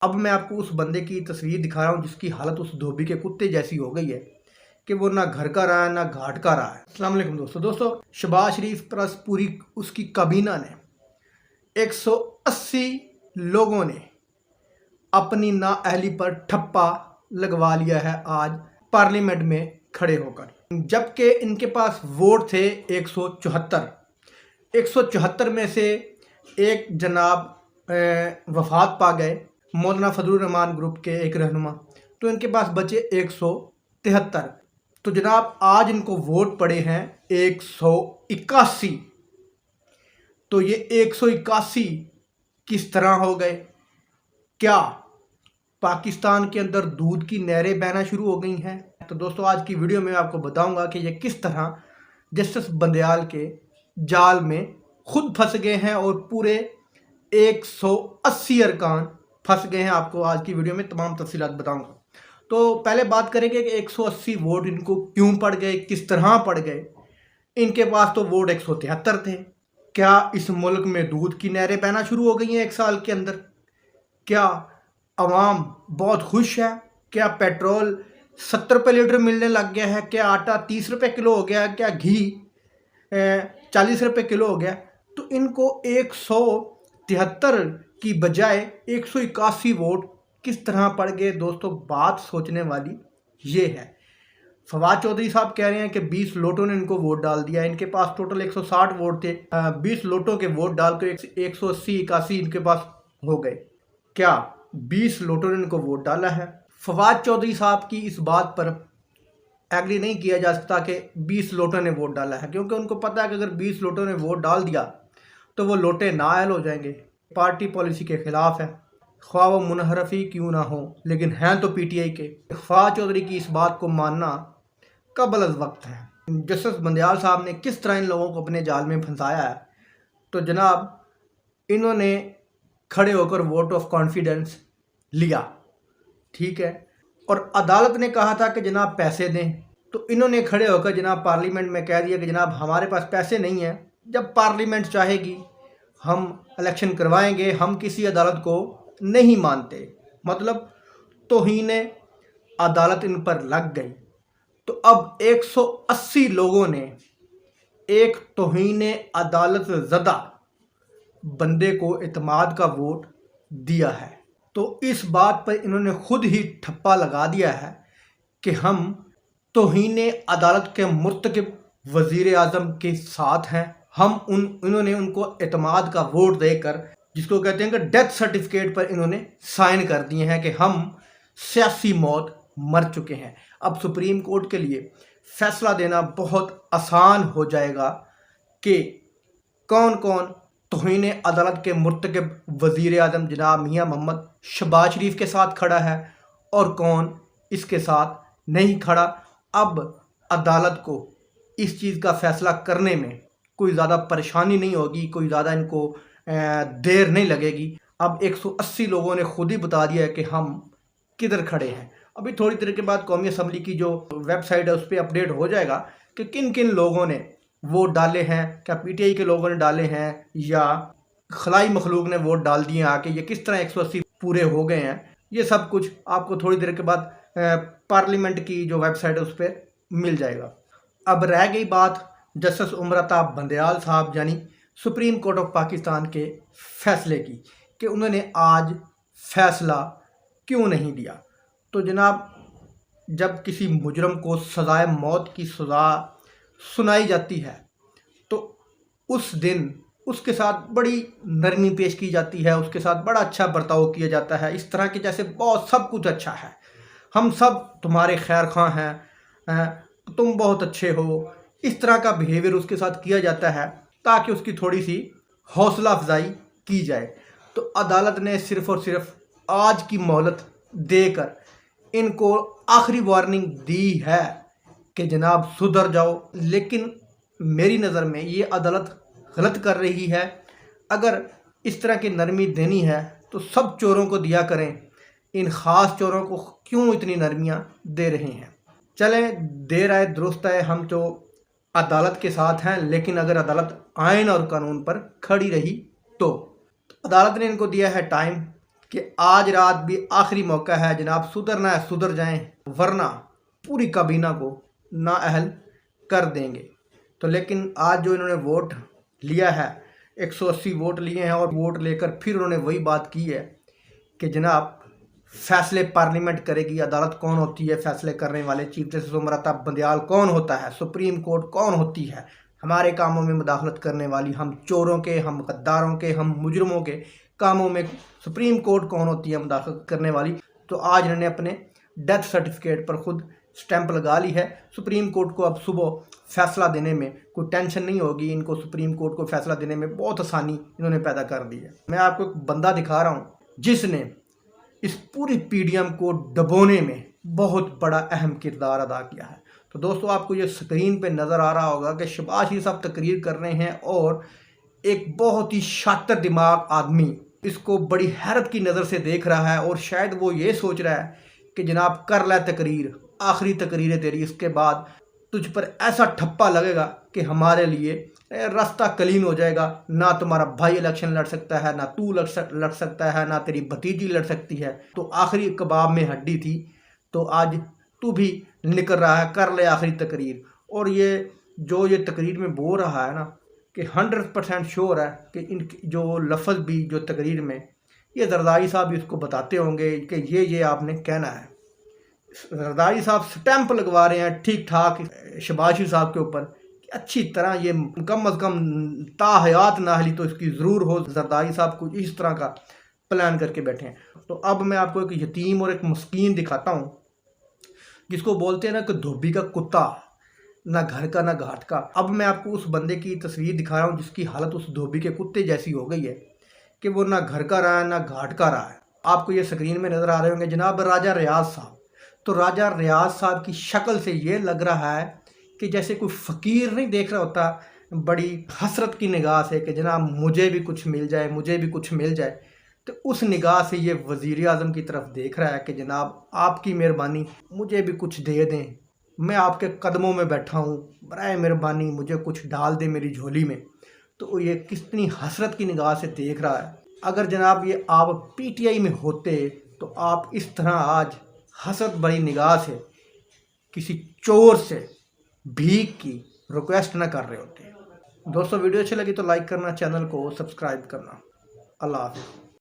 اب मैं आपको उस बंदे की तस्वीर दिखा रहा हूँ जिसकी हालत उस धोबी के कुत्ते जैसी हो गई है कि वो ना घर का रहा है ना घाट का रहा है। अस्सलाम वालेकुम दोस्तों शहबाज शरीफ प्लस पूरी उसकी काबीना ने 180 लोगों ने अपनी नाअहली पर ठप्पा लगवा लिया है आज पार्लियामेंट में खड़े होकर, जबकि इनके पास वोट थे 174 में से एक जनाब वफात पा गए, मौलाना फजलुर रहमान ग्रुप के एक रहनुमा, तो इनके पास बचे 173। तो जनाब आज इनको वोट पड़े हैं 181। तो ये 181 किस तरह हो गए? क्या पाकिस्तान के अंदर दूध की नहरें बहना शुरू हो गई हैं? तो दोस्तों आज की वीडियो में आपको बताऊंगा कि ये किस तरह जस्टिस बंदयाल के जाल में खुद फंस गए हैं और पूरे 180 अरकान फंस गए हैं। आपको आज की वीडियो में तमाम तफसीलात बताऊंगा। तो पहले बात करेंगे कि 180 वोट इनको क्यों पड़ गए, किस तरह पड़ गए। इनके पास तो वोट 173 थे। क्या इस मुल्क में दूध की नहरें बहना शुरू हो गई हैं एक साल के अंदर? क्या अवाम बहुत खुश है? क्या पेट्रोल 70 रुपये लीटर मिलने लग गया है? क्या आटा 30 रुपये किलो हो गया? क्या घी 40 रुपये किलो हो गया? तो इनको 173 की बजाय 181 वोट किस तरह पड़ गए? दोस्तों बात सोचने वाली ये है। फवाद चौधरी साहब कह रहे हैं कि 20 लोटों ने इनको वोट डाल दिया। इनके पास टोटल 160 वोट थे, 20 लोटों के वोट डाल कर 180-81 इनके पास हो गए। क्या 20 लोटों ने इनको वोट डाला है? फवाद चौधरी साहब की इस बात पर एग्री नहीं किया जा सकता कि 20 लोटों ने वोट डाला है, क्योंकि उनको पता है कि अगर 20 लोटों ने वोट डाल दिया तो वो लोटे नाअहल हो जाएंगे, पार्टी पॉलिसी के खिलाफ है, ख्वाह वो मुनहरफी क्यों ना हो, लेकिन हैं तो पीटीआई के। फवाद चौधरी की इस बात को मानना कबल अज़ वक्त है। जस्टिस बंदयाल साहब ने किस तरह इन लोगों को अपने जाल में फंसाया है? तो जनाब इन्होंने खड़े होकर वोट ऑफ कॉन्फिडेंस लिया, ठीक है, और अदालत ने कहा था कि जनाब पैसे दें, तो इन्होंने खड़े होकर जनाब पार्लियामेंट में कह दिया कि जनाब हमारे पास पैसे नहीं हैं, जब पार्लियामेंट चाहेगी हम इलेक्शन करवाएंगे, हम किसी अदालत को नहीं मानते। मतलब तौहीन अदालत इन पर लग गई। तो अब 180 लोगों ने एक तौहीन अदालत ज़दा बंदे को इत्मीनान का वोट दिया है। तो इस बात पर इन्होंने खुद ही ठप्पा लगा दिया है कि हम तौहीन अदालत के मुर्तकिब वज़ीर आज़म के साथ हैं। इन्होंने उनको इत्मीनान का वोट देकर, जिसको कहते हैं कि डेथ सर्टिफिकेट पर इन्होंने साइन कर दिए हैं कि हम सियासी मौत मर चुके हैं। अब सुप्रीम कोर्ट के लिए फैसला देना बहुत आसान हो जाएगा कि कौन कौन तौहीन अदालत के मुर्तकिब वज़ीर आज़म जनाब मियां मोहम्मद शहबाज शरीफ के साथ खड़ा है और कौन इसके साथ नहीं खड़ा। अब अदालत को इस चीज़ का फ़ैसला करने में कोई ज़्यादा परेशानी नहीं होगी, कोई ज़्यादा इनको देर नहीं लगेगी। अब 180 लोगों ने खुद ही बता दिया है कि हम किधर खड़े हैं। अभी थोड़ी देर के बाद कौमी असम्बली की जो वेबसाइट है उस पर अपडेट हो जाएगा कि किन किन लोगों ने वोट डाले हैं। क्या पीटीआई के लोगों ने डाले हैं या खलाई मखलूक ने वोट डाल दिए आके, ये किस तरह 180 पूरे हो गए हैं, ये सब कुछ आपको थोड़ी देर के बाद पार्लियामेंट की जो वेबसाइट है उस पर मिल जाएगा। अब रह गई बात जस्टिस उमरताब बंदयाल साहब यानी सुप्रीम कोर्ट ऑफ पाकिस्तान के फैसले की कि उन्होंने आज फैसला क्यों नहीं दिया। तो जनाब जब किसी मुजरम को सज़ाए मौत की सज़ा सुनाई जाती है तो उस दिन उसके साथ बड़ी नरमी पेश की जाती है, उसके साथ बड़ा अच्छा बर्ताव किया जाता है, इस तरह के जैसे बहुत सब कुछ अच्छा है, हम सब तुम्हारे खैर ख़्वाह हैं, तुम बहुत अच्छे हो, इस तरह का बिहेवियर उसके साथ किया जाता है ताकि उसकी थोड़ी सी हौसला अफजाई की जाए। तो अदालत ने सिर्फ़ और सिर्फ आज की मोहलत देकर इनको आखिरी वार्निंग दी है कि जनाब सुधर जाओ। लेकिन मेरी नज़र में ये अदालत गलत कर रही है। अगर इस तरह की नरमी देनी है तो सब चोरों को दिया करें, इन ख़ास चोरों को क्यों इतनी नरमियाँ दे रहे हैं? चलें देर आए दुरुस्त आए, हम तो अदालत के साथ हैं, लेकिन अगर अदालत आइन और कानून पर खड़ी रही तो अदालत ने इनको दिया है टाइम कि आज रात भी आखिरी मौका है जनाब, सुधरना है सुधर जाएं, वरना पूरी काबीना को नाअहल कर देंगे। तो लेकिन आज जो इन्होंने वोट लिया है, 180 वोट लिए हैं, और वोट लेकर फिर उन्होंने वही बात की है कि जनाब फैसले पार्लियामेंट करेगी। अदालत कौन होती है फैसले करने वाले? चीफ जस्टिस उमर अता बंदयाल कौन होता है? सुप्रीम कोर्ट कौन होती है हमारे कामों में मुदाखलत करने वाली? हम चोरों के, हम गद्दारों के, हम मुजरमों के कामों में सुप्रीम कोर्ट कौन होती है मुदाखलत करने वाली? तो आज इन्होंने अपने डेथ सर्टिफिकेट पर खुद स्टैंप लगा ली है। सुप्रीम कोर्ट को अब सुबह फैसला देने में कोई टेंशन नहीं होगी। इनको सुप्रीम कोर्ट को फैसला देने में बहुत आसानी इन्होंने पैदा कर दी है। मैं आपको एक बंदा दिखा रहा हूँ जिसने इस पूरी पीडीएम को दबोने में बहुत बड़ा अहम किरदार अदा किया है। तो दोस्तों, आपको ये स्क्रीन पे नज़र आ रहा होगा कि शहबाज शरीफ साहब तकरीर कर रहे हैं और एक बहुत ही शातिर दिमाग आदमी इसको बड़ी हैरत की नज़र से देख रहा है, और शायद वो ये सोच रहा है कि जनाब कर ले तकरीर, आखिरी तकरीर है तेरी, इसके बाद तुझ पर ऐसा ठप्पा लगेगा कि हमारे लिए रास्ता क्लीन हो जाएगा। ना तुम्हारा भाई इलेक्शन लड़ सकता है, ना तू लड़ सकता है, ना तेरी भतीजी लड़ सकती है। तो आखिरी कबाब में हड्डी थी, तो आज तू भी निकल रहा है, कर ले आखिरी तकरीर। और ये तकरीर में बोल रहा है ना कि 100% श्योर है कि इन जो लफ्ज़ भी जो तकरीर में ये जरदारी साहब भी उसको बताते होंगे कि ये आपने कहना है। जरदारी साहब स्टैंप लगवा रहे हैं ठीक ठाक शहबाज शरीफ साहब के ऊपर, अच्छी तरह ये कम अज़ कम ताहयात ना हिली तो इसकी ज़रूर हो। जरदारी साहब कुछ इस तरह का प्लान करके बैठे हैं। तो अब मैं आपको एक यतीम और एक मस्कीन दिखाता हूँ जिसको बोलते हैं ना कि धोबी का कुत्ता, ना घर का ना घाट का। अब मैं आपको उस बंदे की तस्वीर दिखा रहा हूँ जिसकी हालत उस धोबी के कुत्ते जैसी हो गई है कि वो ना घर का रहा है ना घाट का रहा है। आपको ये स्क्रीन में नज़र आ रहे होंगे जनाब राजा रियाज साहब। तो राजा रियाज साहब की शक्ल से ये लग रहा है कि जैसे कोई फ़कीर नहीं देख रहा होता बड़ी हसरत की निगाह से कि जनाब मुझे भी कुछ मिल जाए, मुझे भी कुछ मिल जाए। तो उस निगाह से ये वज़ीर आज़म की तरफ देख रहा है कि जनाब आपकी मेहरबानी, मुझे भी कुछ दे दें, मैं आपके कदमों में बैठा हूँ, बराए मेहरबानी मुझे कुछ डाल दे मेरी झोली में। तो ये कितनी हसरत की निगाह से देख रहा है। अगर जनाब ये आप पीटीआई में होते तो आप इस तरह आज हसरत भरी निगाह से किसी चोर से भीख की रिक्वेस्ट ना कर रहे होते। दोस्तों, वीडियो अच्छी लगी तो लाइक करना, चैनल को सब्सक्राइब करना। अल्लाह हाफ़िज़।